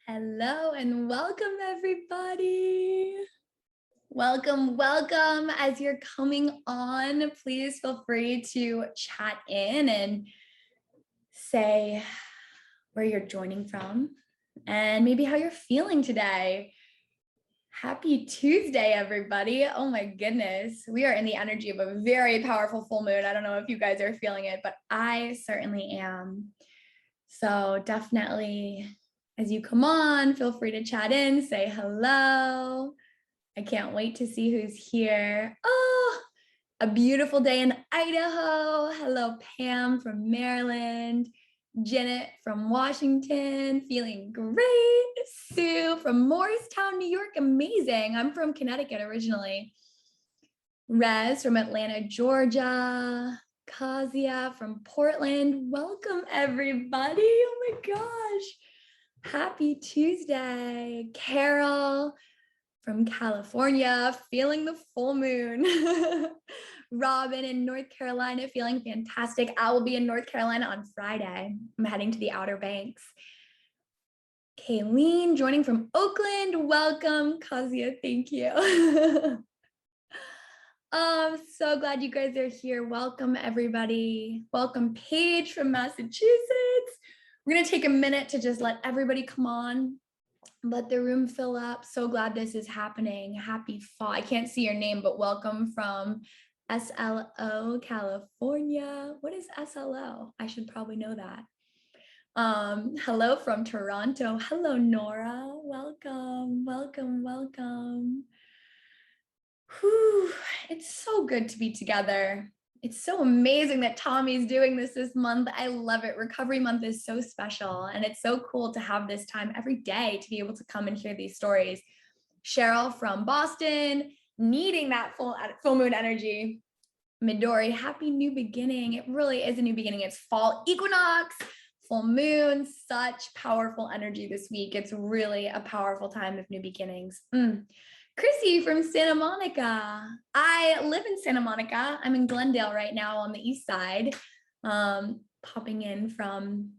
Hello and welcome, everybody. Welcome. As you're coming on, please feel free to chat in and say where you're joining from and maybe how you're feeling today. Happy Tuesday, everybody. Oh my goodness. We are in the energy of a very powerful full moon. I don't know if you guys are feeling it, but I certainly am. So definitely, as you come on, feel free to chat in, say hello. I can't wait to see who's here. Oh, a beautiful day in Idaho. Hello, Pam from Maryland. Janet from Washington, feeling great. Sue from Morristown, New York, amazing. I'm from Connecticut originally. Rez from Atlanta, Georgia. Kazia from Portland. Welcome, everybody. Oh my gosh. Happy Tuesday. Carol from California, feeling the full moon. Robin in North Carolina, feeling fantastic. I will be in North Carolina on Friday. I'm heading to the Outer Banks. Kayleen joining from Oakland. Welcome, Kazia. Thank you. I'm so glad you guys are here. Welcome, everybody. Welcome, Paige from Massachusetts. We're going to take a minute to just let everybody come on. Let the room fill up. So glad this is happening. Happy fall. I can't see your name, but welcome from SLO, California. What is SLO? I should probably know that. Hello from Toronto. Hello, Nora. Welcome. Whew. It's so good to be together. It's so amazing that Tommy's doing this month. I love it. Recovery month is so special. And it's so cool to have this time every day to be able to come and hear these stories. Cheryl from Boston, needing that full moon energy. Midori, happy new beginning. It really is a new beginning. It's fall equinox, full moon, such powerful energy this week. It's really a powerful time of new beginnings. Chrissy from Santa Monica. I live in Santa Monica. I'm in Glendale right now on the east side, popping in from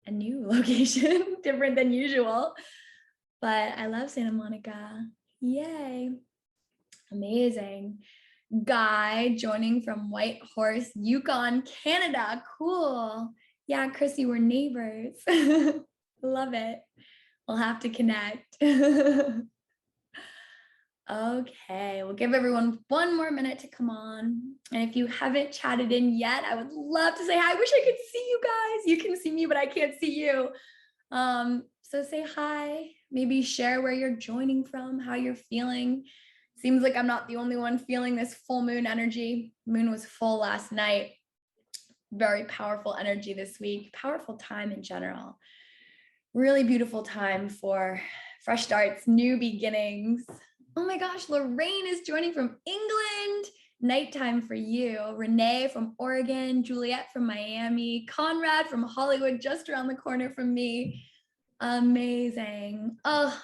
a new location, different than usual, but I love Santa Monica. Yay. Amazing. Guy joining from Whitehorse, Yukon, Canada. Cool. Yeah, Chrissy, we're neighbors. Love it. We'll have to connect. Okay, we'll give everyone one more minute to come on. And if you haven't chatted in yet, I would love to say hi. I wish I could see you guys. You can see me, but I can't see you. So say hi, maybe share where you're joining from, how you're feeling. Seems like I'm not the only one feeling this full moon energy. Moon was full last night. Very powerful energy this week, powerful time in general. Really beautiful time for fresh starts, new beginnings. Oh my gosh, Lorraine is joining from England. Nighttime for you. Renee from Oregon, Juliet from Miami, Conrad from Hollywood, just around the corner from me. Amazing. Oh,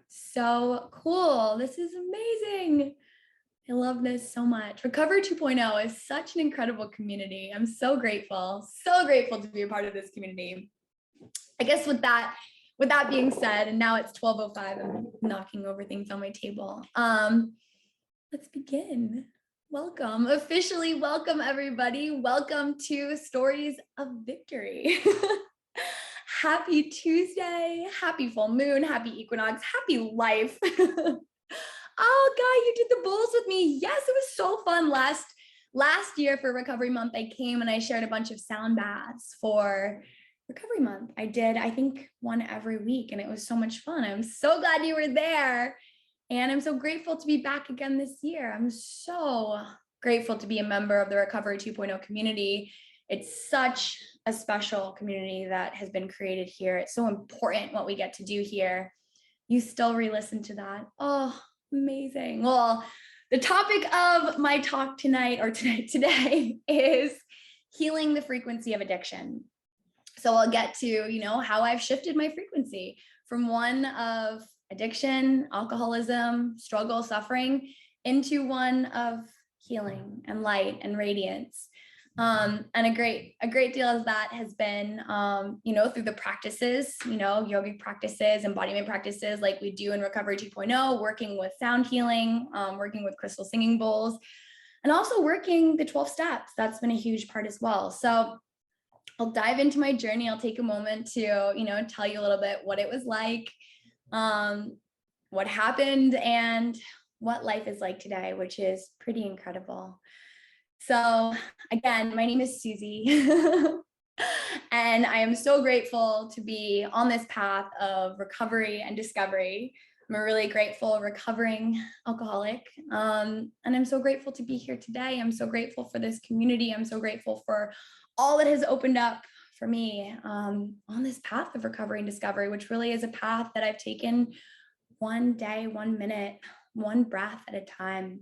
so cool. This is amazing. I love this so much. Recovery 2.0 is such an incredible community. I'm so grateful to be a part of this community. I guess with that being said, and now it's 12:05, I'm knocking over things on my table. Let's begin. Welcome, officially welcome everybody. Welcome to Stories of Victory. Happy Tuesday, happy full moon, happy equinox, happy life. Oh, Guy, you did the bowls with me. Yes, it was so fun. Last year for Recovery Month, I came and I shared a bunch of sound baths for Recovery Month. I did, I think, one every week, and it was so much fun. I'm so glad you were there. And I'm so grateful to be back again this year. I'm so grateful to be a member of the Recovery 2.0 community. It's such a special community that has been created here. It's so important what we get to do here. You still re-listen to that. Oh, amazing. Well, the topic of my talk today is healing the frequency of addiction. So I'll get to, how I've shifted my frequency from one of addiction, alcoholism, struggle, suffering, into one of healing and light and radiance. And a great deal of that has been, through the practices, yogic practices, embodiment practices like we do in Recovery 2.0, working with sound healing, working with crystal singing bowls, and also working the 12 steps. That's been a huge part as well. So I'll dive into my journey. I'll take a moment to, tell you a little bit what it was like, what happened, and what life is like today, which is pretty incredible. So again, my name is Susy, and I am so grateful to be on this path of recovery and discovery. I'm a really grateful recovering alcoholic, and I'm so grateful to be here today. I'm so grateful for this community. I'm so grateful for all that has opened up for me on this path of recovery and discovery, which really is a path that I've taken one day, 1 minute, one breath at a time.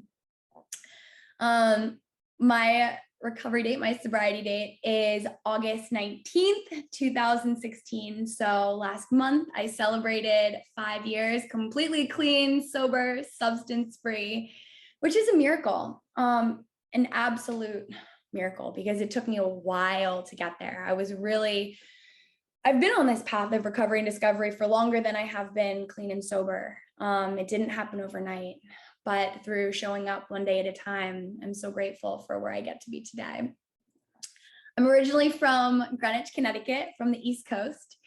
My recovery date, my sobriety date is August 19th, 2016. So last month I celebrated 5 years completely clean, sober, substance-free, which is a miracle, an absolute miracle, because it took me a while to get there. I've been on this path of recovery and discovery for longer than I have been clean and sober. It didn't happen overnight, but through showing up one day at a time, I'm so grateful for where I get to be today. I'm originally from Greenwich, Connecticut, from the East Coast.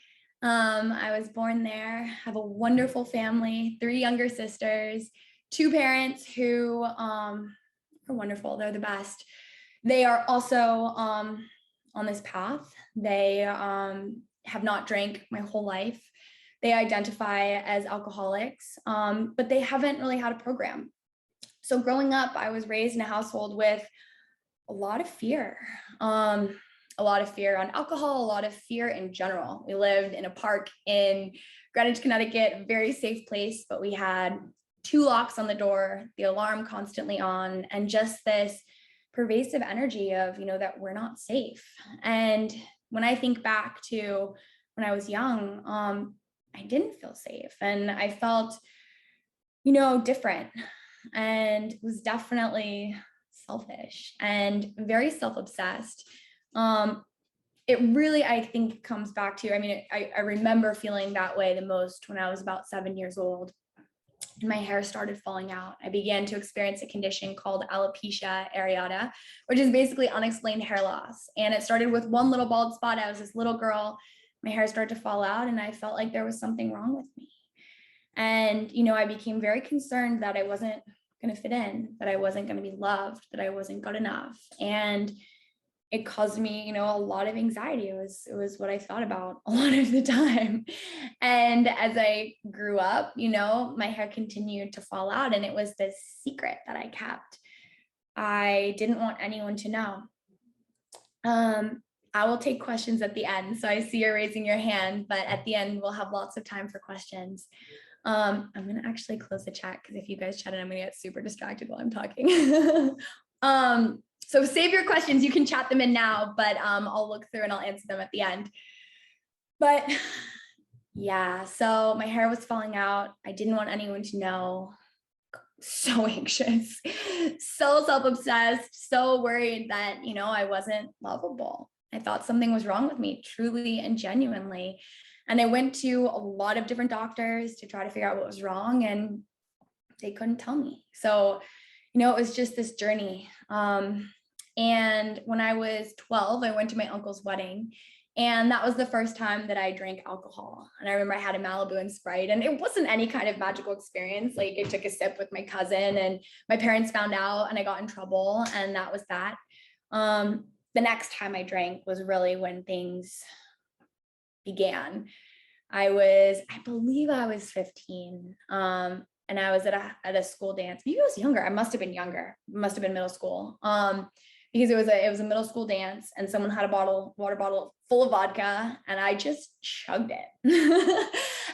I was born there, have a wonderful family, 3 younger sisters, 2 parents who are wonderful. They're the best. They are also on this path. They have not drank my whole life. They identify as alcoholics, but they haven't really had a program. So growing up, I was raised in a household with a lot of fear on alcohol, a lot of fear in general. We lived in a park in Greenwich, Connecticut, a very safe place, but we had 2 locks on the door, the alarm constantly on, and just this pervasive energy of, that we're not safe. And when I think back to when I was young, I didn't feel safe, and I felt, different, and was definitely selfish and very self-obsessed. It really, I think, comes back to, I remember feeling that way the most when I was about 7 years old. My hair started falling out. I began to experience a condition called alopecia areata, which is basically unexplained hair loss. And it started with one little bald spot. I was this little girl. My hair started to fall out, and I felt like there was something wrong with me. And, I became very concerned that I wasn't going to fit in, that I wasn't going to be loved, that I wasn't good enough. And it caused me, a lot of anxiety. It was what I thought about a lot of the time. And as I grew up, my hair continued to fall out, and it was this secret that I kept. I didn't want anyone to know. I will take questions at the end. So I see you're raising your hand, but at the end, we'll have lots of time for questions. I'm going to actually close the chat, because if you guys chat, I'm going to get super distracted while I'm talking. So save your questions. You can chat them in now, but I'll look through and I'll answer them at the end. But yeah, so my hair was falling out. I didn't want anyone to know. So anxious, so self-obsessed, so worried that, I wasn't lovable. I thought something was wrong with me, truly and genuinely. And I went to a lot of different doctors to try to figure out what was wrong, and they couldn't tell me. So, it was just this journey. And when I was 12, I went to my uncle's wedding, and that was the first time that I drank alcohol. And I remember I had a Malibu and Sprite, and it wasn't any kind of magical experience. Like, I took a sip with my cousin, and my parents found out, and I got in trouble, and that was that. The next time I drank was really when things began. I believe I was 15. And I was at a school dance. Maybe I was younger. I must have been younger. Must have been middle school. Because it was a middle school dance, and someone had a water bottle full of vodka, and I just chugged it.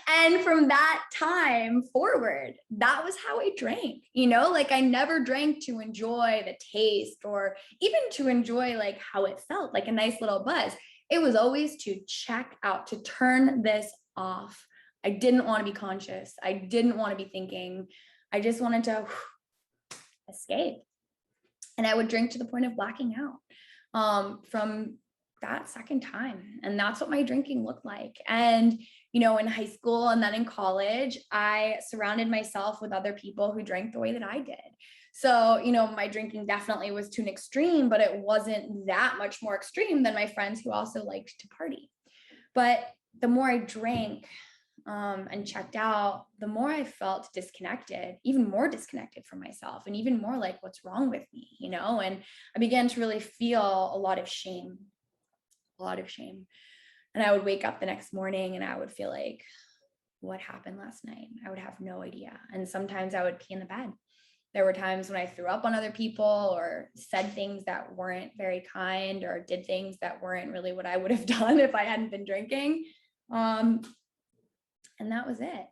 And from that time forward, that was how I drank. Like, I never drank to enjoy the taste, or even to enjoy like how it felt, like a nice little buzz. It was always to check out, to turn this off. I didn't want to be conscious. I didn't want to be thinking. I just wanted to escape. And I would drink to the point of blacking out. from that second time. And that's what my drinking looked like. And, you know, in high school and then in college, I surrounded myself with other people who drank the way that I did. So, you know, my drinking definitely was to an extreme, but it wasn't that much more extreme than my friends who also liked to party. But the more I drank, and checked out, the more I felt disconnected, even more disconnected from myself, and even more like, what's wrong with me, you know? And I began to really feel a lot of shame, a lot of shame. And I would wake up the next morning and I would feel like, what happened last night? I would have no idea. And sometimes I would pee in the bed. There were times when I threw up on other people or said things that weren't very kind or did things that weren't really what I would have done if I hadn't been drinking. And that was it.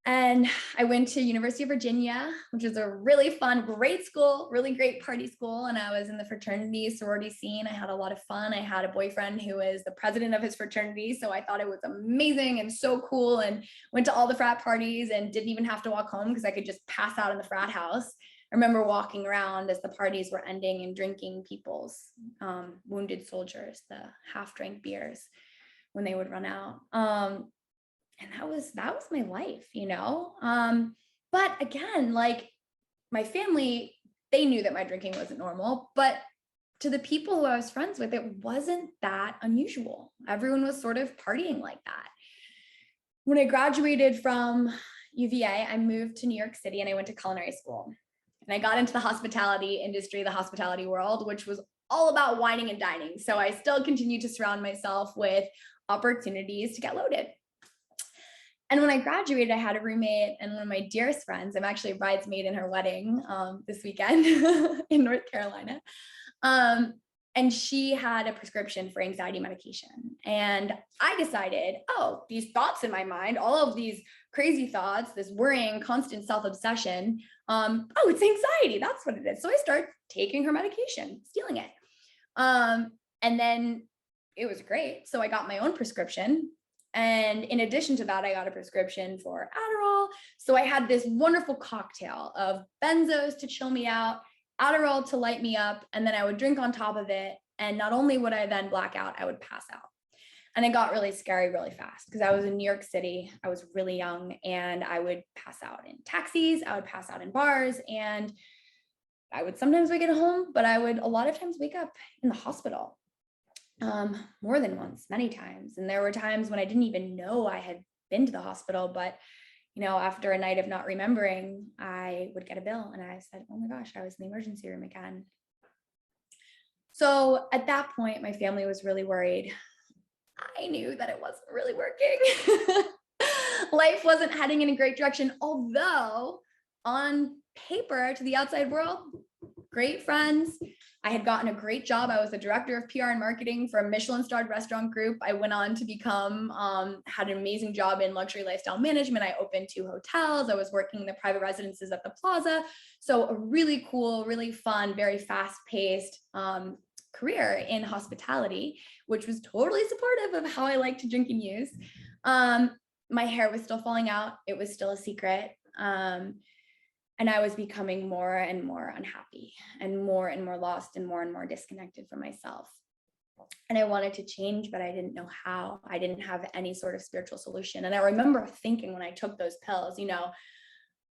And I went to University of Virginia, which is a really fun, great school, really great party school. And I was in the fraternity sorority scene. I had a lot of fun. I had a boyfriend who was the president of his fraternity. So I thought it was amazing and so cool, and went to all the frat parties and didn't even have to walk home because I could just pass out in the frat house. I remember walking around as the parties were ending and drinking people's wounded soldiers, the half-drank beers when they would run out. And that was my life, you know? But again, like my family, they knew that my drinking wasn't normal, but to the people who I was friends with, it wasn't that unusual. Everyone was sort of partying like that. When I graduated from UVA, I moved to New York City and I went to culinary school. And I got into the hospitality industry, the hospitality world, which was all about wining and dining. So I still continue to surround myself with opportunities to get loaded. And when I graduated, I had a roommate and one of my dearest friends. I'm actually a bridesmaid in her wedding this weekend in North Carolina. And she had a prescription for anxiety medication. And I decided, oh, these thoughts in my mind, all of these crazy thoughts, this worrying, constant self-obsession, oh, it's anxiety. That's what it is. So I started taking her medication, stealing it. And then it was great. So I got my own prescription. And in addition to that, I got a prescription for Adderall. So I had this wonderful cocktail of benzos to chill me out, Adderall to light me up, and then I would drink on top of it. And not only would I then black out, I would pass out. And it got really scary really fast because I was in New York City. I was really young and I would pass out in taxis. I would pass out in bars, and I would sometimes wake at home, but I would a lot of times wake up in the hospital. More than once, many times. And there were times when I didn't even know I had been to the hospital, but you know, after a night of not remembering, I would get a bill and I said, oh my gosh, I was in the emergency room again. So at that point, my family was really worried. I knew that it wasn't really working. Life wasn't heading in a great direction, although on paper to the outside world, great friends. I had gotten a great job. I was the director of PR and marketing for a Michelin-starred restaurant group. I went on to become, had an amazing job in luxury lifestyle management. I opened 2 hotels. I was working in the private residences at the Plaza. So a really cool, really fun, very fast-paced career in hospitality, which was totally supportive of how I like to drink and use. My hair was still falling out. It was still a secret. And I was becoming more and more unhappy and more lost and more disconnected from myself. And I wanted to change, but I didn't know how. I didn't have any sort of spiritual solution. And I remember thinking when I took those pills, you know,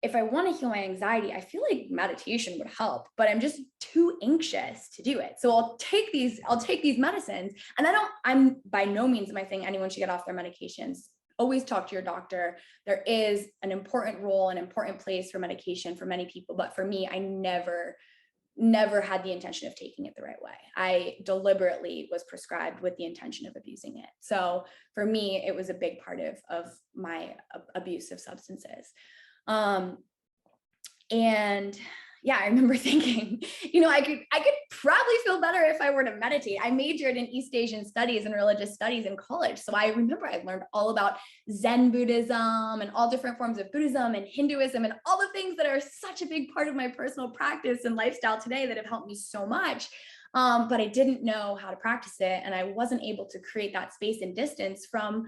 if I want to heal my anxiety, I feel like meditation would help, but I'm just too anxious to do it. So I'll take these medicines. And I'm by no means am I saying anyone should get off their medications. Always talk to your doctor. There is an important role, an important place for medication for many people. But for me, I never had the intention of taking it the right way. I deliberately was prescribed with the intention of abusing it. So for me, it was a big part of my abuse of substances. And yeah, I remember thinking, you know, I could probably feel better if I were to meditate. I majored in East Asian studies and religious studies in college. So I remember I learned all about Zen Buddhism and all different forms of Buddhism and Hinduism and all the things that are such a big part of my personal practice and lifestyle today that have helped me so much. But I didn't know how to practice it. And I wasn't able to create that space and distance from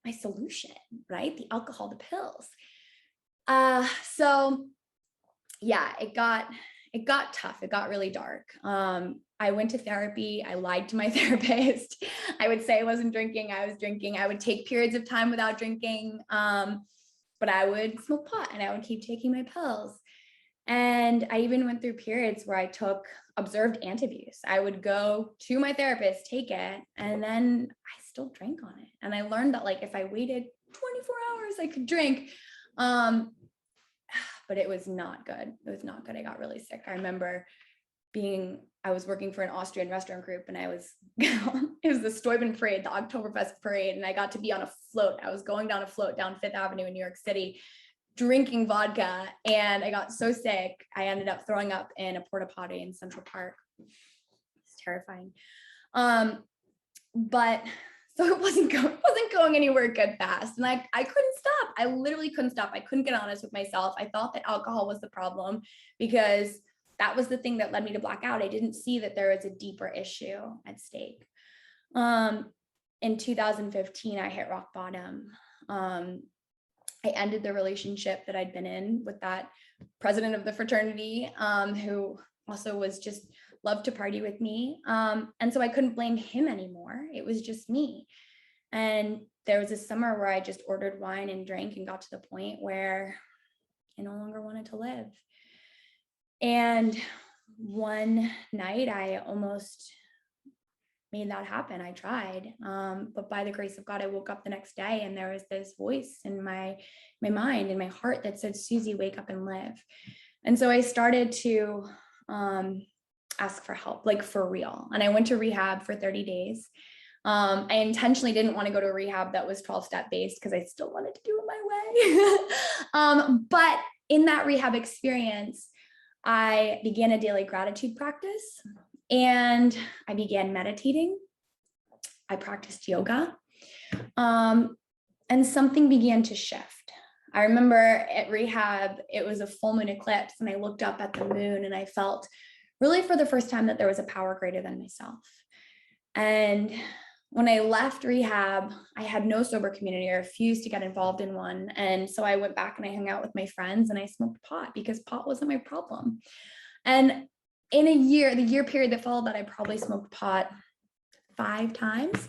my solution, right? The alcohol, the pills. So yeah, it got it got tough. It got really dark. I went to therapy. I lied to my therapist. I would say I wasn't drinking. I was drinking. I would take periods of time without drinking. But I would smoke pot and I would keep taking my pills. And I even went through periods where I took observed antabuse. I would go to my therapist, take it, and then I still drank on it. And I learned that like if I waited 24 hours, I could drink. But it was not good. It was not good. I got really sick. I remember I was working for an Austrian restaurant group, and it was the Steuben parade, the Oktoberfest parade. And I got to be on a float. I was going down a float down Fifth Avenue in New York City, drinking vodka. And I got so sick, I ended up throwing up in a porta potty in Central Park. It's terrifying. But so it wasn't going anywhere good fast. And I couldn't stop. I literally couldn't stop. I couldn't get honest with myself. I thought that alcohol was the problem because that was the thing that led me to black out. I didn't see that there was a deeper issue at stake. In 2015, I hit rock bottom. I ended the relationship that I'd been in with that president of the fraternity, who also was just loved to party with me. And so I couldn't blame him anymore. It was just me. And there was a summer where I just ordered wine and drank and got to the point where I no longer wanted to live. And one night I almost made that happen. I tried. But by the grace of God, I woke up the next day and there was this voice in my mind and my heart that said, Susy, wake up and live. And so I started to ask for help, like for real. And I went to rehab for 30 days. I intentionally didn't want to go to a rehab that was 12-step based because I still wanted to do it my way. But in that rehab experience, I began a daily gratitude practice and I began meditating. I practiced yoga. And something began to shift. I remember at rehab, it was a full moon eclipse and I looked up at the moon and I felt really for the first time that there was a power greater than myself. And when I left rehab, I had no sober community. I refused to get involved in one. And so I went back and I hung out with my friends and I smoked pot because pot wasn't my problem. And in the year period that followed that, I probably smoked pot 5 times,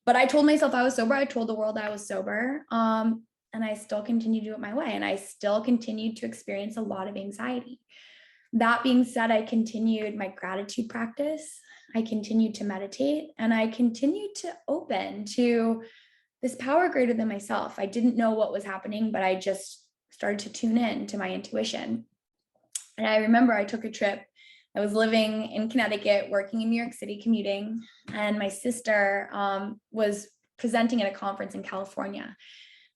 but I told myself I was sober. I told the world I was sober. And I still continued to do it my way. And I still continued to experience a lot of anxiety. That being said, I continued my gratitude practice. I continued to meditate and I continued to open to this power greater than myself. I didn't know what was happening, but I just started to tune in to my intuition. And I remember I took a trip. I was living in Connecticut, working in New York City, commuting, and my sister was presenting at a conference in California.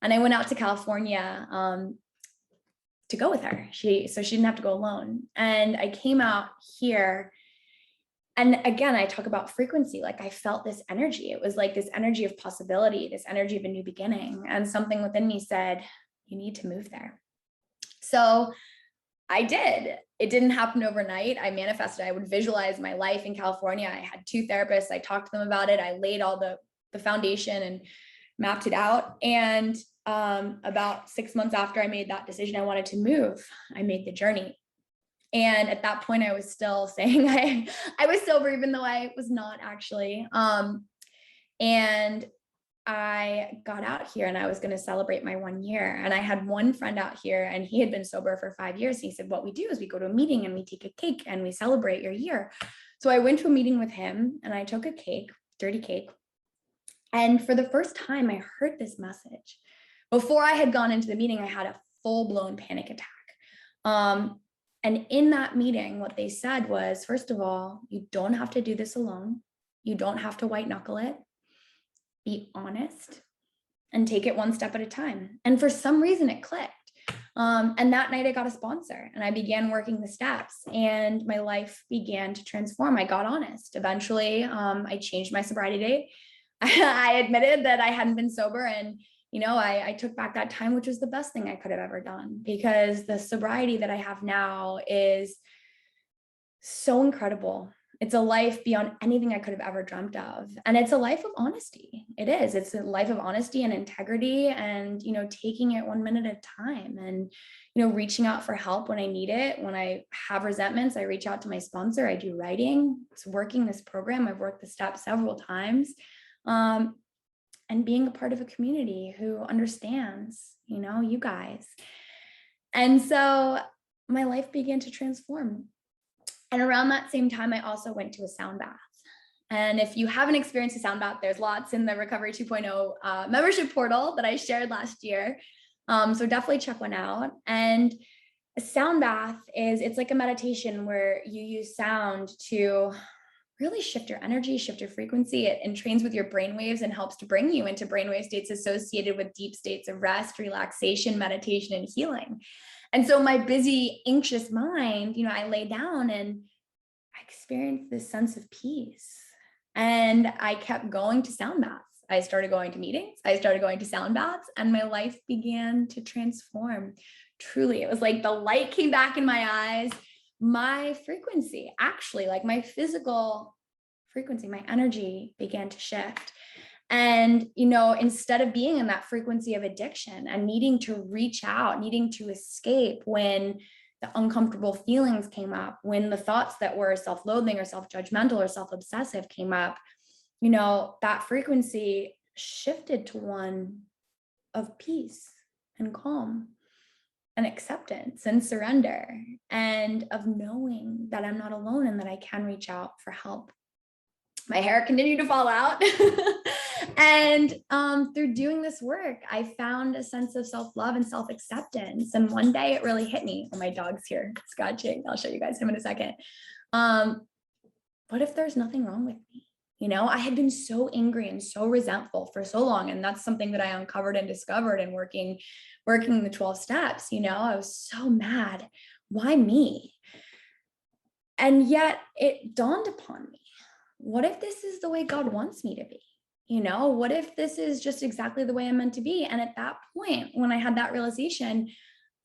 And I went out to California to go with her. So she didn't have to go alone. And I came out here. And again, I talk about frequency. Like I felt this energy. It was like this energy of possibility, this energy of a new beginning. And something within me said, you need to move there. So I did. It didn't happen overnight. I manifested. I would visualize my life in California. I had 2 therapists. I talked to them about it. I laid all the foundation and mapped it out. And about 6 months after I made that decision, I wanted to move. I made the journey. And at that point, I was still saying I was sober, even though I was not actually. And I got out here and I was going to celebrate my 1 year. And I had one friend out here and he had been sober for 5 years. He said, what we do is we go to a meeting and we take a cake and we celebrate your year. So I went to a meeting with him and I took a cake, dirty cake. And for the first time, I heard this message. Before I had gone into the meeting, I had a full-blown panic attack. And in that meeting, what they said was, first of all, you don't have to do this alone. You don't have to white knuckle it. Be honest and take it one step at a time. And for some reason it clicked. And that night I got a sponsor and I began working the steps and my life began to transform. I got honest. Eventually, I changed my sobriety date. I admitted that I hadn't been sober and I took back that time, which was the best thing I could have ever done because the sobriety that I have now is so incredible. It's a life beyond anything I could have ever dreamt of. And it's a life of honesty. It is. It's a life of honesty and integrity and, taking it 1 minute at a time and, reaching out for help when I need it. When I have resentments, I reach out to my sponsor. I do writing. It's working this program. I've worked the steps several times. And being a part of a community who understands, you guys. And so my life began to transform. And around that same time, I also went to a sound bath. And if you haven't experienced a sound bath, there's lots in the Recovery 2.0 membership portal that I shared last year. So definitely check one out. And a sound bath it's like a meditation where you use sound to really shift your energy, shift your frequency. It entrains with your brain waves and helps to bring you into brainwave states associated with deep states of rest, relaxation, meditation, and healing. And so my busy, anxious mind, I lay down and I experienced this sense of peace. And I kept going to sound baths. I started going to meetings. I started going to sound baths, and my life began to transform. Truly, it was like the light came back in my eyes. My frequency, actually, like my physical frequency, my energy began to shift. And, instead of being in that frequency of addiction and needing to reach out, needing to escape when the uncomfortable feelings came up, when the thoughts that were self-loathing or self-judgmental or self-obsessive came up, that frequency shifted to one of peace and calm and acceptance and surrender and of knowing that I'm not alone and that I can reach out for help. My hair continued to fall out. And through doing this work, I found a sense of self-love and self-acceptance. And one day it really hit me. Oh, my dog's here scratching. I'll show you guys him in a second. What if there's nothing wrong with me? I had been so angry and so resentful for so long. And that's something that I uncovered and discovered in working the 12 steps. I was so mad. Why me? And yet it dawned upon me. What if this is the way God wants me to be? What if this is just exactly the way I'm meant to be? And at that point, when I had that realization,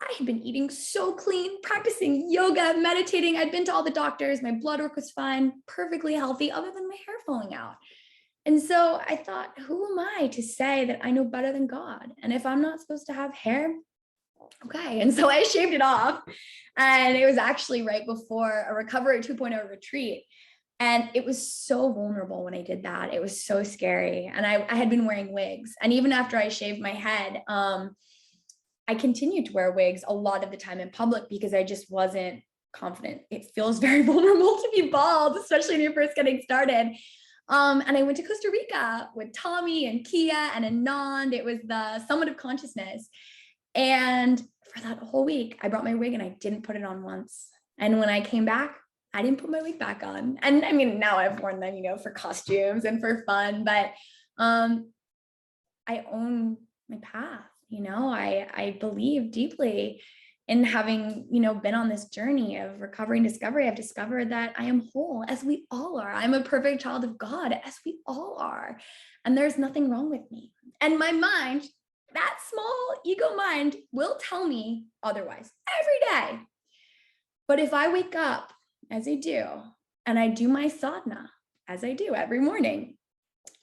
I had been eating so clean, practicing yoga, meditating. I'd been to all the doctors. My blood work was fine, perfectly healthy, other than my hair falling out. And so I thought, who am I to say that I know better than God? And if I'm not supposed to have hair, okay. And so I shaved it off. And it was actually right before a Recovery 2.0 retreat. And it was so vulnerable when I did that. It was so scary. And I had been wearing wigs. And even after I shaved my head, I continued to wear wigs a lot of the time in public because I just wasn't confident. It feels very vulnerable to be bald, especially when you're first getting started. And I went to Costa Rica with Tommy and Kia and Anand. It was the Summit of Consciousness. And for that whole week, I brought my wig and I didn't put it on once. And when I came back, I didn't put my wig back on. And I mean, now I've worn them, for costumes and for fun, but I own my path. I believe deeply in having, been on this journey of recovery and discovery. I've discovered that I am whole, as we all are. I'm a perfect child of God, as we all are. And there's nothing wrong with me. And my mind, that small ego mind, will tell me otherwise every day. But if I wake up, as I do, and I do my sadhana, as I do every morning,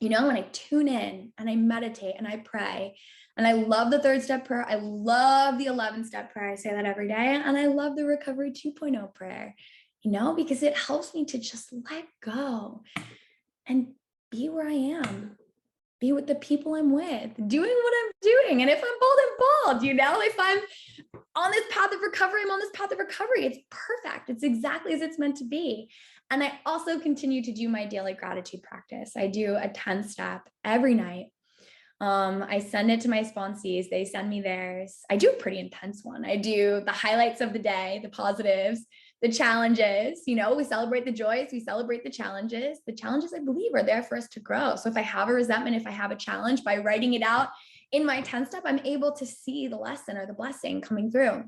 and I tune in and I meditate and I pray, and I love the 3rd step prayer. I love the 11th step prayer. I say that every day. And I love the Recovery 2.0 prayer, because it helps me to just let go and be where I am, be with the people I'm with, doing what I'm doing. And if I'm bald, I'm bald, if I'm on this path of recovery, I'm on this path of recovery. It's perfect. It's exactly as it's meant to be. And I also continue to do my daily gratitude practice. I do a 10-step every night. I send it to my sponsees. They send me theirs. I do a pretty intense one. I do the highlights of the day, the positives, the challenges. We celebrate the joys, we celebrate the challenges. The challenges, I believe, are there for us to grow. So if I have a resentment, if I have a challenge, by writing it out in my 10-step, I'm able to see the lesson or the blessing coming through.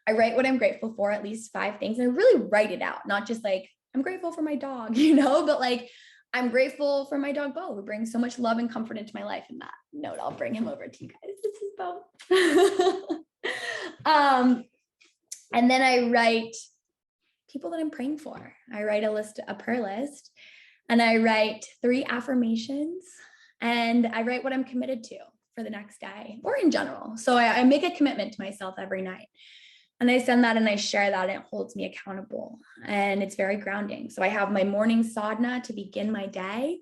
I write what I'm grateful for, at least 5 things. And I really write it out, not just like, I'm grateful for my dog, but like, I'm grateful for my dog, Bo, who brings so much love and comfort into my life. And that note, I'll bring him over to you guys. This is Bo. And then I write people that I'm praying for. I write a prayer list, and I write 3 affirmations, and I write what I'm committed to for the next day or in general. So I make a commitment to myself every night. And I send that and I share that, and it holds me accountable, and it's very grounding. So I have my morning sadhana to begin my day.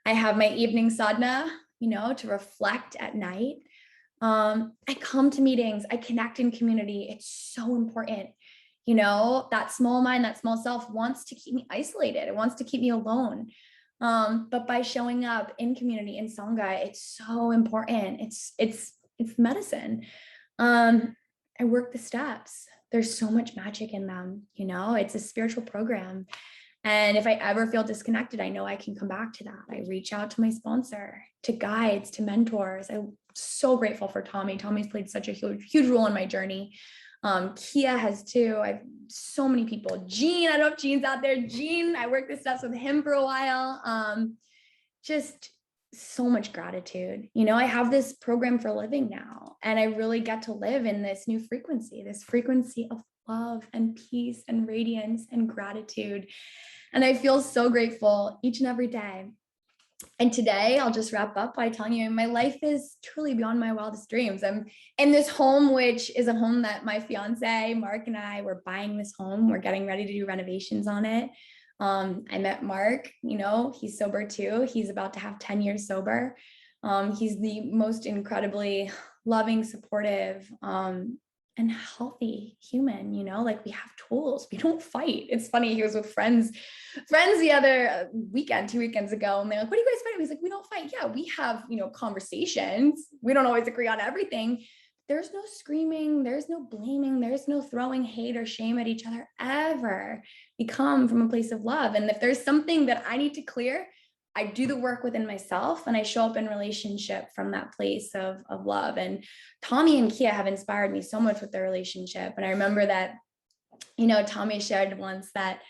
I have my evening sadhana, to reflect at night. I come to meetings, I connect in community. It's so important. That small mind, that small self wants to keep me isolated. It wants to keep me alone. But by showing up in community, in Sangha, it's so important. It's medicine. I work the steps. There's so much magic in them. It's a spiritual program. And if I ever feel disconnected, I know I can come back to that. I reach out to my sponsor, to guides, to mentors. I'm so grateful for Tommy. Tommy's played such a huge role in my journey. Kia has too. I've so many people. Gene, I don't know if Gene's out there. Gene, I worked the steps with him for a while. Just so much gratitude. I have this program for living now, and I really get to live in this new frequency, this frequency of love and peace and radiance and gratitude. And I feel so grateful each and every day. And today I'll just wrap up by telling you my life is truly beyond my wildest dreams. I'm in this home, which is a home that my fiance, Mark, and I were buying this home. We're getting ready to do renovations on it. I met Mark, he's sober too. He's about to have 10 years sober. He's the most incredibly loving, supportive, and healthy human. Like, we have tools. We don't fight. It's funny. He was with friends the other weekend, 2 weekends ago. And they're like, what are you guys fighting? He's like, we don't fight. Yeah, we have, conversations. We don't always agree on everything. There's no screaming. There's no blaming. There's no throwing hate or shame at each other ever. We come from a place of love. And if there's something that I need to clear, I do the work within myself, and I show up in relationship from that place of love. And Tommy and Kia have inspired me so much with their relationship. And I remember that, Tommy shared once that,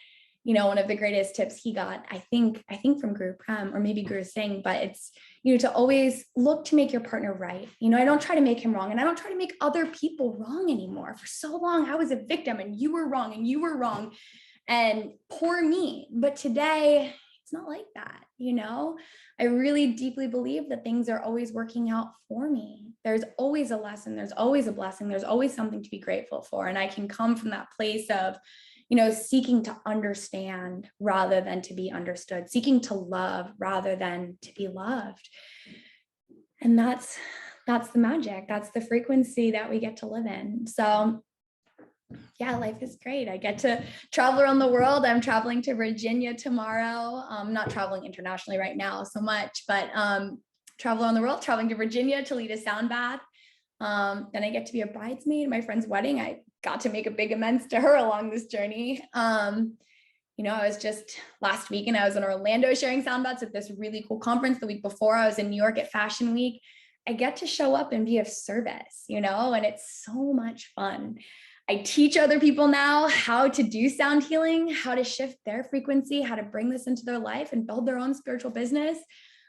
one of the greatest tips he got, I think from Guru Prem or maybe Guru Singh, but it's, to always look to make your partner right. I don't try to make him wrong, and I don't try to make other people wrong anymore. For so long, I was a victim, and you were wrong, and poor me. But today, it's not like that. I really deeply believe that things are always working out for me. There's always a lesson. There's always a blessing. There's always something to be grateful for. And I can come from that place of, seeking to understand rather than to be understood, seeking to love rather than to be loved. And that's the magic. That's the frequency that we get to live in. So yeah, life is great. I get to travel around the world. I'm traveling to Virginia tomorrow. I'm not traveling internationally right now so much, but travel around the world, traveling to Virginia to lead a sound bath. Then I get to be a bridesmaid at my friend's wedding. I got to make a big amends to her along this journey. I was just last week, and I was in Orlando sharing sound baths at this really cool conference. The week before, I was in New York at Fashion Week. I get to show up and be of service, and it's so much fun. I teach other people now how to do sound healing, how to shift their frequency, how to bring this into their life and build their own spiritual business.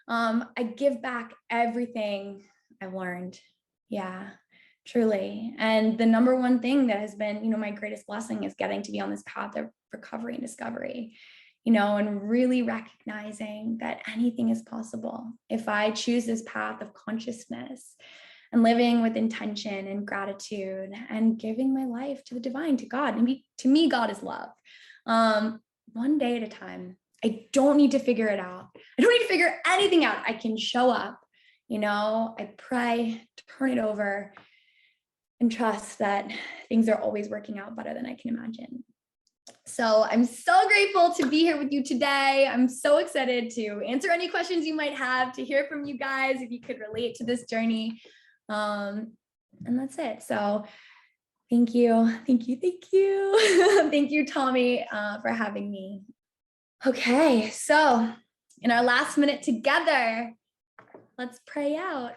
I give back everything I've learned. Yeah, truly. And the number one thing that has been, my greatest blessing is getting to be on this path of recovery and discovery, and really recognizing that anything is possible if I choose this path of consciousness and living with intention and gratitude and giving my life to the divine, to God. And to me, God is love. One day at a time. I don't need to figure it out. I don't need to figure anything out. I can show up, I pray, turn it over, and trust that things are always working out better than I can imagine. So I'm so grateful to be here with you today. I'm so excited to answer any questions you might have, to hear from you guys if you could relate to this journey. And that's it. So thank you. Thank you, Tommy, for having me. Okay, so in our last minute together, let's pray out.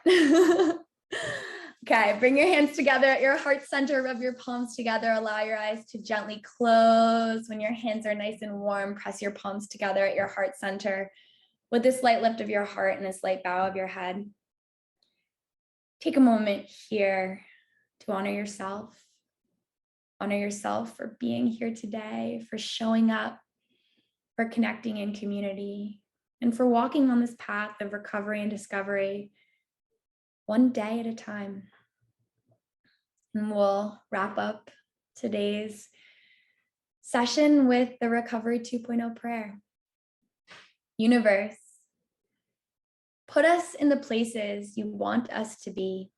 Okay, bring your hands together at your heart center, rub your palms together, allow your eyes to gently close. When your hands are nice and warm, press your palms together at your heart center with a slight lift of your heart and a slight bow of your head. Take a moment here to honor yourself, Honor yourself for being here today, for showing up, for connecting in community, and for walking on this path of recovery and discovery one day at a time. And we'll wrap up today's session with the Recovery 2.0 prayer. Universe, put us in the places you want us to be,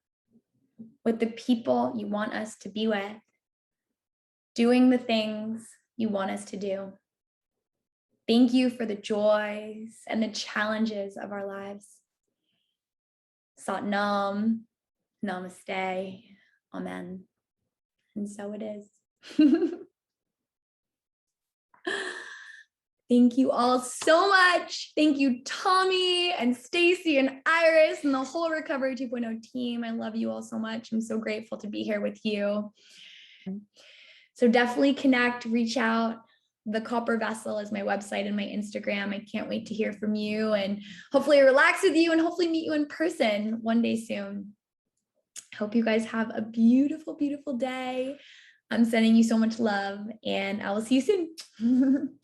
with the people you want us to be with, doing the things you want us to do. Thank you for the joys and the challenges of our lives. Sat Nam, Namaste, Amen. And so it is. Thank you all so much. Thank you, Tommy and Stacy and Iris and the whole Recovery 2.0 team. I love you all so much. I'm so grateful to be here with you. So definitely connect, reach out. The Copper Vessel is my website and my Instagram. I can't wait to hear from you and hopefully relax with you and hopefully meet you in person one day soon. I hope you guys have a beautiful, beautiful day. I'm sending you so much love and I will see you soon.